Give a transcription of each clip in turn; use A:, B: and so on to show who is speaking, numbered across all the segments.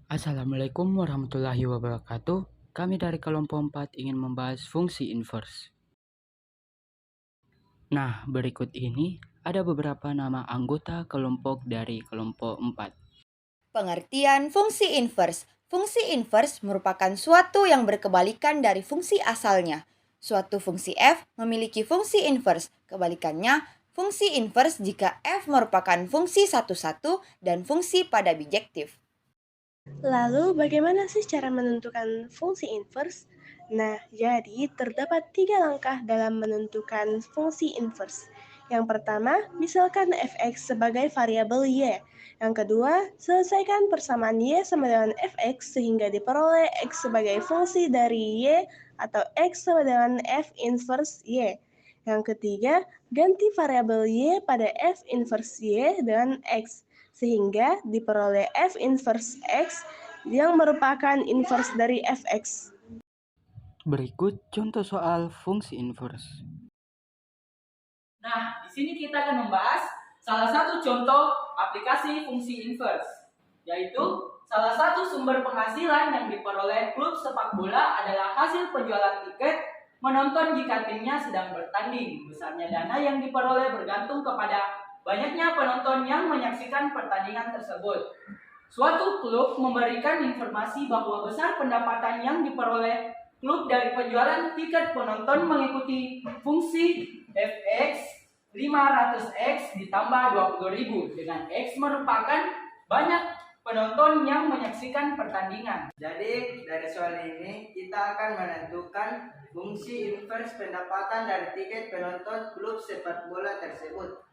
A: Assalamualaikum warahmatullahi wabarakatuh. Kami dari kelompok 4 ingin membahas fungsi inverse. Nah, berikut ini ada beberapa nama anggota kelompok dari kelompok 4.
B: Pengertian fungsi inverse. Fungsi inverse merupakan suatu yang berkebalikan dari fungsi asalnya. Suatu fungsi f memiliki fungsi inverse. Kebalikannya, fungsi inverse jika f merupakan fungsi satu-satu dan fungsi pada bijektif.
C: Lalu bagaimana sih cara menentukan fungsi inverse? Nah, jadi terdapat 3 langkah dalam menentukan fungsi inverse. Yang pertama, misalkan fx sebagai variabel y. Yang kedua, selesaikan persamaan y sama dengan fx sehingga diperoleh x sebagai fungsi dari y atau x sama dengan f inverse y. Yang ketiga, ganti variabel y pada f inverse y dengan x sehingga diperoleh f inverse x yang merupakan inverse dari fx.
A: Berikut contoh soal fungsi inverse.
D: Nah, di sini kita akan membahas salah satu contoh aplikasi fungsi inverse, yaitu salah satu sumber penghasilan yang diperoleh klub sepak bola adalah hasil penjualan tiket menonton jika timnya sedang bertanding. Besarnya dana yang diperoleh bergantung kepada banyaknya penonton yang menyaksikan pertandingan tersebut. Suatu klub memberikan informasi bahwa besar pendapatan yang diperoleh klub dari penjualan tiket penonton mengikuti fungsi fx 500x ditambah 20.000 dengan x merupakan banyak penonton yang menyaksikan pertandingan.
E: Jadi dari soal ini kita akan menentukan fungsi inverse pendapatan dari tiket penonton klub sepak bola tersebut.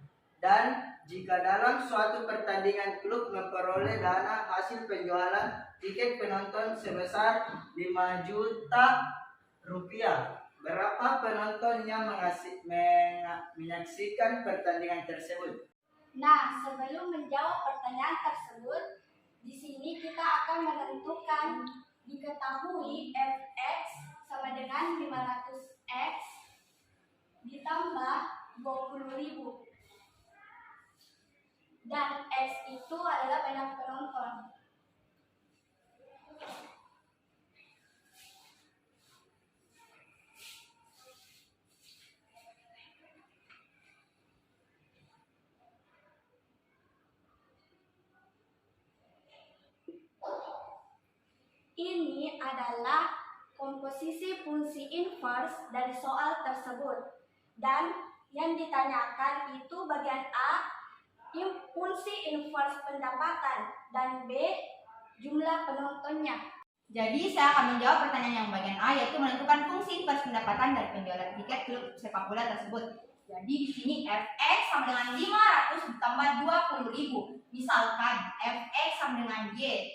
E: Dan jika dalam suatu pertandingan klub memperoleh dana hasil penjualan tiket penonton sebesar 5 juta rupiah, berapa penonton yang menyaksikan pertandingan tersebut?
F: Nah, sebelum menjawab pertanyaan tersebut, di sini kita akan menentukan diketahui fx sama dengan 500x ditambah 20.000. Dan x itu adalah banyak penonton. Ini adalah komposisi fungsi inverse dari soal tersebut. Dan yang ditanyakan itu bagian A, fungsi inverse pendapatan, dan B, jumlah penontonnya.
G: Jadi saya akan menjawab pertanyaan yang bagian A, yaitu menentukan fungsi inverse pendapatan dari penjualan tiket klub sepak bola tersebut. Jadi di sini fx sama dengan 500 ditambah 20.000. Misalkan fx sama dengan y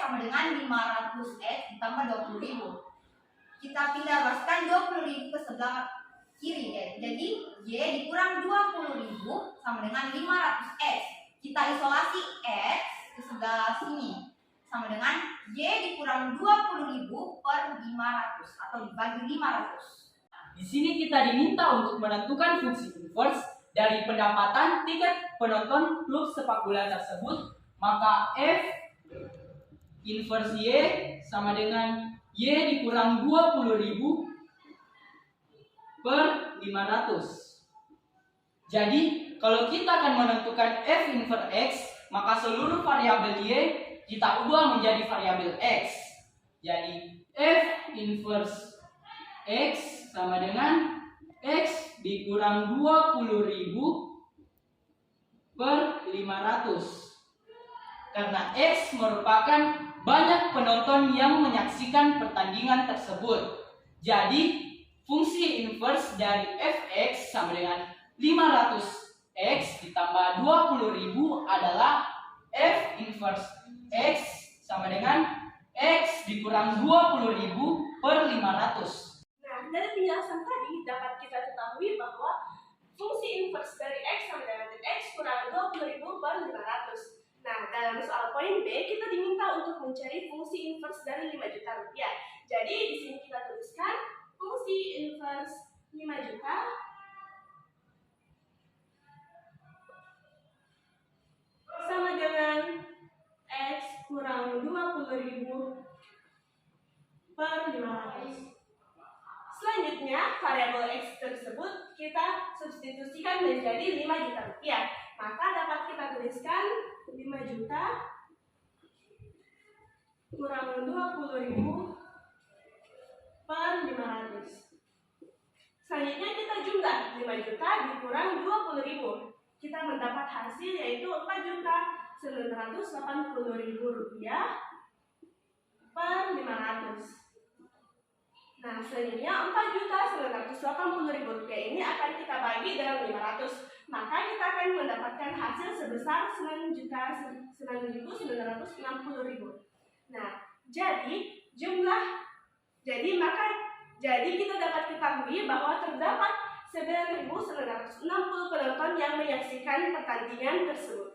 G: sama dengan 500x ditambah 20.000. Kita pindah ruaskan 20.000 ke sebelah kiri ya. Jadi y dikurang 20.000 sama dengan 500x. Kita isolasi x ke sebelah sini sama dengan y dikurang 20.000 per 500 atau dibagi 500.
D: Di sini kita diminta untuk menentukan fungsi inverse dari pendapatan tiket penonton klub sepak bola tersebut, maka f inverse y sama dengan y dikurang 20.000 per 500. Jadi, kalau kita akan menentukan f inverse x, maka seluruh variabel y kita ubah menjadi variabel x. Jadi f inverse x sama dengan x dikurang 20.000 per 500. Karena x merupakan banyak penonton yang menyaksikan pertandingan tersebut. Jadi fungsi inverse dari fx sama dengan 500x ditambah 20.000 adalah f inverse x sama dengan x dikurang 20.000 per 500.
H: Nah, dari penjelasan tadi dapat kita ketahui bahwa fungsi inverse dari x sama dengan x kurang 20.000 per 500. Nah, dalam soal poin B kita diminta untuk mencari fungsi inverse dari 5 juta rupiah. Jadi di sini kita tuliskan fungsi inverse 5 juta sama dengan x kurang 20 20.000 per 500. Selanjutnya, variabel X tersebut kita substitusikan menjadi 5 juta rupiah. Maka dapat kita tuliskan 5 juta kurang 20.000 per 500. Selanjutnya kita jumlah 5 juta dikurang 20.000. Kita mendapat hasil yaitu 4.980.000 rupiah per 500. Nah, selanjutnya 4.980.000 rupiah ini akan kita bagi dengan 500. Maka kita akan mendapatkan hasil sebesar 9.960.000. Nah, jadi kita dapat ketahui bahwa terdapat 9.960 penonton yang menyaksikan pertandingan tersebut.